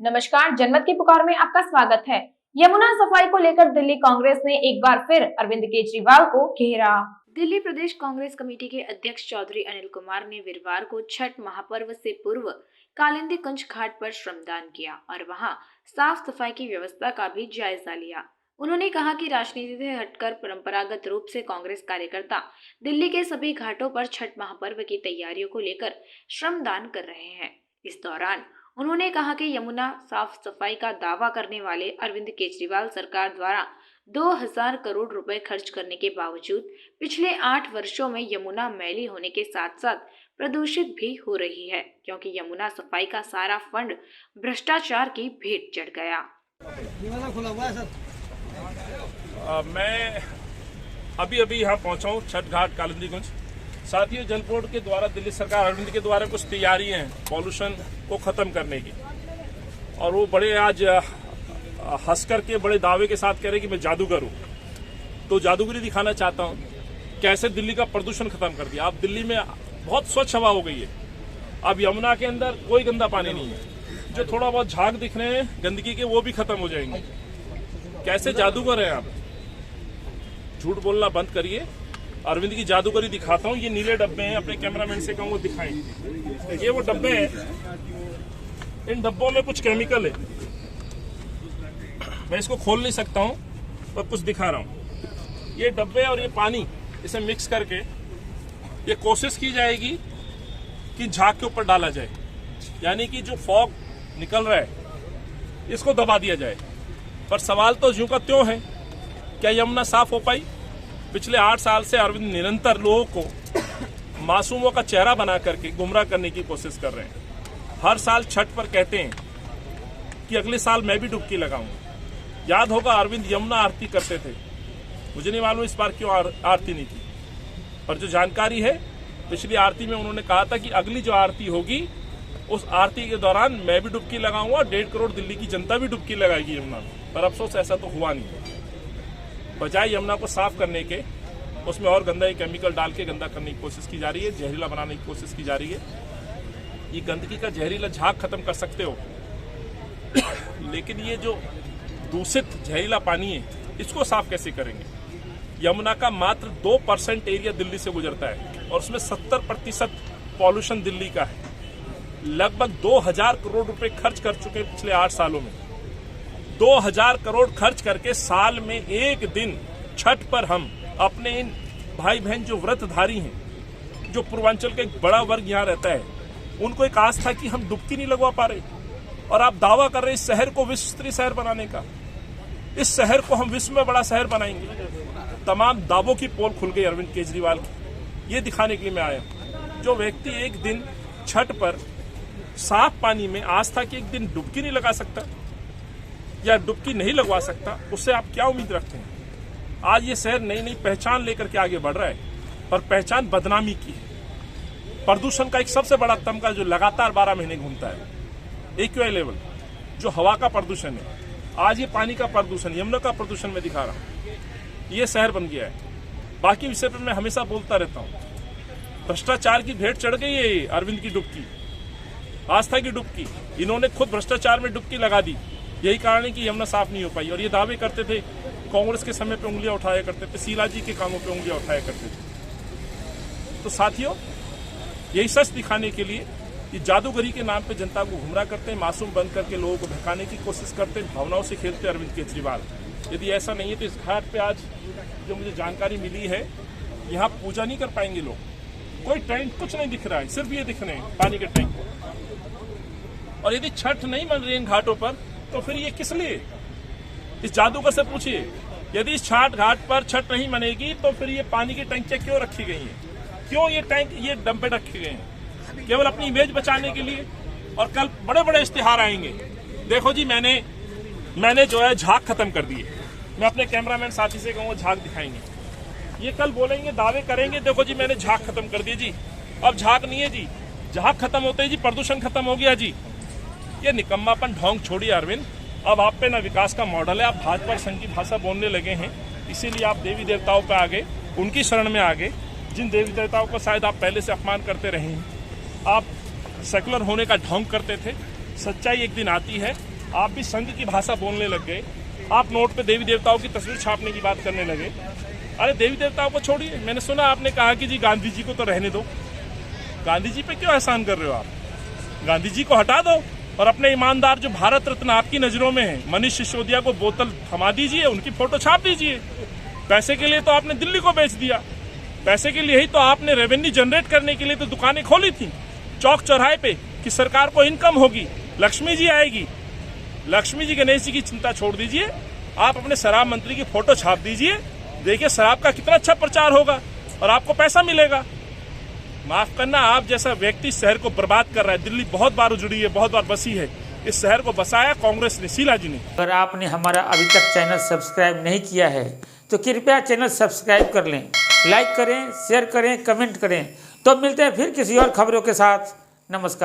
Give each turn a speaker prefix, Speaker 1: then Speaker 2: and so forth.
Speaker 1: नमस्कार, जनमत की पुकार में आपका स्वागत है। यमुना सफाई को लेकर दिल्ली कांग्रेस ने एक बार फिर अरविंद केजरीवाल को घेरा।
Speaker 2: दिल्ली प्रदेश कांग्रेस कमेटी के अध्यक्ष चौधरी अनिल कुमार ने वीरवार को छठ महापर्व से पूर्व कालिंदी कुंज घाट पर श्रमदान किया और वहां साफ सफाई की व्यवस्था का भी जायजा लिया। उन्होंने कहा कि राजनीति से हटकर परंपरागत रूप से कांग्रेस कार्यकर्ता दिल्ली के सभी घाटों पर छठ महापर्व की तैयारियों को लेकर श्रमदान कर रहे हैं। इस दौरान उन्होंने कहा कि यमुना साफ सफाई का दावा करने वाले अरविंद केजरीवाल सरकार द्वारा 2000 करोड़ रुपए खर्च करने के बावजूद पिछले 8 वर्षों में यमुना मैली होने के साथ साथ प्रदूषित भी हो रही है, क्योंकि यमुना सफाई का सारा फंड भ्रष्टाचार की भेंट चढ़ गया।
Speaker 3: मैं अभी यहाँ पहुंचा हूँ छठ घाट कालिंदीगंज। साथियों, जल बोर्ड के द्वारा दिल्ली सरकार अरविंद के द्वारा कुछ तैयारियां हैं पॉल्यूशन को खत्म करने की, और वो बड़े आज हंस करके बड़े दावे के साथ कह रहे कि मैं जादूगर हूँ। तो जादूगरी दिखाना चाहता हूँ कैसे दिल्ली का प्रदूषण खत्म कर दिया। अब दिल्ली में बहुत स्वच्छ हवा हो गई है। अब यमुना के अंदर कोई गंदा पानी नहीं है। जो थोड़ा बहुत झाग दिख रहे हैं गंदगी के, वो भी खत्म हो जाएंगे। कैसे जादूगर हैं आप? झूठ बोलना बंद करिए। अरविंद की जादूगरी दिखाता हूँ। ये नीले डब्बे हैं, अपने कैमरामैन से कहूँ वो दिखाएं। ये वो डब्बे हैं, इन डब्बों में कुछ केमिकल है। मैं इसको खोल नहीं सकता हूँ, पर कुछ दिखा रहा हूँ। ये डब्बे और ये पानी, इसे मिक्स करके ये कोशिश की जाएगी कि झाग के ऊपर डाला जाए, यानी कि जो फॉग निकल रहा है इसको दबा दिया जाए। पर सवाल तो ज्यों का त्यों है, क्या यमुना साफ हो पाई? पिछले 8 साल से अरविंद निरंतर लोगों को मासूमों का चेहरा बना करके गुमराह करने की कोशिश कर रहे हैं। हर साल छठ पर कहते हैं कि अगले साल मैं भी डुबकी लगाऊंगा। याद होगा अरविंद यमुना आरती करते थे। मुझे नहीं मालूम इस बार क्यों आरती नहीं की, पर जो जानकारी है पिछली आरती में उन्होंने कहा था कि अगली जो आरती होगी उस आरती के दौरान मैं भी डुबकी लगाऊंगा, 1.5 करोड़ दिल्ली की जनता भी डुबकी लगाएगी यमुना में। पर अफसोस ऐसा तो हुआ नहीं। बजाय यमुना को साफ करने के उसमें और गंदा केमिकल डाल के गंदा करने की कोशिश की जा रही है, जहरीला बनाने की कोशिश की जा रही है। ये गंदगी का जहरीला झाग खत्म कर सकते हो, लेकिन ये जो दूषित जहरीला पानी है इसको साफ कैसे करेंगे? यमुना का मात्र 2% एरिया दिल्ली से गुजरता है और उसमें 70% पॉल्यूशन दिल्ली का है। लगभग 2000 करोड़ रुपए खर्च कर चुके हैं पिछले 8 सालों में। 2000 करोड़ खर्च करके साल में एक दिन छठ पर हम अपने इन भाई बहन जो व्रतधारी हैं, जो पूर्वांचल का एक बड़ा वर्ग यहाँ रहता है, उनको एक आस था कि हम डुबकी नहीं लगवा पा रहे, और आप दावा कर रहे इस शहर को विश्व स्तरीय शहर बनाने का। इस शहर को हम विश्व में बड़ा शहर बनाएंगे। तमाम दावों की पोल खुल गई अरविंद केजरीवाल की। ये दिखाने के लिए मैं आया हूं। जो व्यक्ति एक दिन छठ पर साफ पानी में आस्था की एक दिन डुबकी नहीं लगा सकता या डुबकी नहीं लगवा सकता, उससे आप क्या उम्मीद रखते हैं? आज ये शहर नई नई पहचान लेकर के आगे बढ़ रहा है, पर पहचान बदनामी की है। प्रदूषण का एक सबसे बड़ा तमगा जो लगातार 12 महीने घूमता है, एक्यूआई लेवल, जो हवा का प्रदूषण है। आज ये पानी का प्रदूषण, यमुना का प्रदूषण मैं दिखा रहा हूँ। ये शहर बन गया है। बाकी विषय पर मैं हमेशा बोलता रहता हूँ। भ्रष्टाचार की भेंट चढ़ गई है अरविंद की डुबकी, आस्था की डुबकी। इन्होंने खुद भ्रष्टाचार में डुबकी लगा दी। यही कारण है कि यमुना साफ नहीं हो पाई। और ये दावे करते थे, कांग्रेस के समय पे उंगलियां उठाया करते थे, शीला जी के कामों पे उंगलियां उठाया करते थे। तो साथियों, यही सच दिखाने के लिए ये जादूगरी के नाम पे जनता को गुमराह करते हैं, मासूम बन करके लोगों को भड़काने की कोशिश करते हैं, भावनाओं से खेलते हैं अरविंद केजरीवाल। यदि ऐसा नहीं है तो इस घाट पे आज जो मुझे जानकारी मिली है, यहाँ पूजा नहीं कर पाएंगे लोग। कोई टैंक कुछ नहीं दिख रहा है, सिर्फ ये दिख रहे हैं पानी के टैंक। और यदि छठ नहीं बन रही इन घाटों पर, तो फिर ये किस लिए? इस जादूगर से पूछिए, यदि इस छठ घाट पर छठ नहीं बनेगी तो फिर ये पानी की टंकियां क्यों रखी गई हैं? क्यों ये टैंक, ये डब्बे रखे गए हैं? केवल अपनी इमेज बचाने के लिए। और कल बड़े बड़े इश्तिहार आएंगे। देखो जी, मैंने जो है झाग खत्म कर दिए। मैं अपने कैमरामैन साथी से कहूँगा झाग दिखाएंगे। ये कल बोलेंगे, दावे करेंगे, देखो जी मैंने झाग खत्म कर दिए जी। अब झाग नहीं है जी, झाग खत्म होते ही जी प्रदूषण खत्म हो गया जी। ये निकम्मापन ढोंग छोड़िए अरविंद। अब आप पे ना विकास का मॉडल है, आप भाजपा संघ की भाषा बोलने लगे हैं। इसीलिए आप देवी देवताओं पे आ गए, उनकी शरण में आ गए, जिन देवी देवताओं को शायद आप पहले से अपमान करते रहे हैं। आप सेकुलर होने का ढोंग करते थे। सच्चाई एक दिन आती है आप भी संघ की भाषा बोलने लग गए। आप नोट पे देवी देवताओं की तस्वीर छापने की बात करने लगे। अरे देवी देवताओं को छोड़िए, मैंने सुना आपने कहा कि जी गांधी जी को तो रहने दो। गांधी जी पे क्यों एहसान कर रहे हो आप? गांधी जी को हटा दो और अपने ईमानदार जो भारत रत्न आपकी नजरों में है मनीष सिसोदिया को बोतल थमा दीजिए, उनकी फोटो छाप दीजिए। पैसे के लिए तो आपने दिल्ली को बेच दिया, पैसे के लिए ही तो आपने रेवेन्यू जनरेट करने के लिए तो दुकानें खोली थी चौक चौराहे पे कि सरकार को इनकम होगी, लक्ष्मी जी आएगी। लक्ष्मी जी गणेश जी की चिंता छोड़ दीजिए, आप अपने शराब मंत्री की फोटो छाप दीजिए। देखिए शराब का कितना अच्छा प्रचार होगा और आपको पैसा मिलेगा। माफ करना, आप जैसा व्यक्ति शहर को बर्बाद कर रहा है। दिल्ली बहुत बार उजड़ी है, बहुत बार बसी है। इस शहर को बसाया कांग्रेस ने, शीला जी ने।
Speaker 4: अगर आपने हमारा अभी तक चैनल सब्सक्राइब नहीं किया है तो कृपया चैनल सब्सक्राइब कर लें, लाइक करें, शेयर करें, कमेंट करें। तो मिलते हैं फिर किसी और खबरों के साथ। नमस्कार।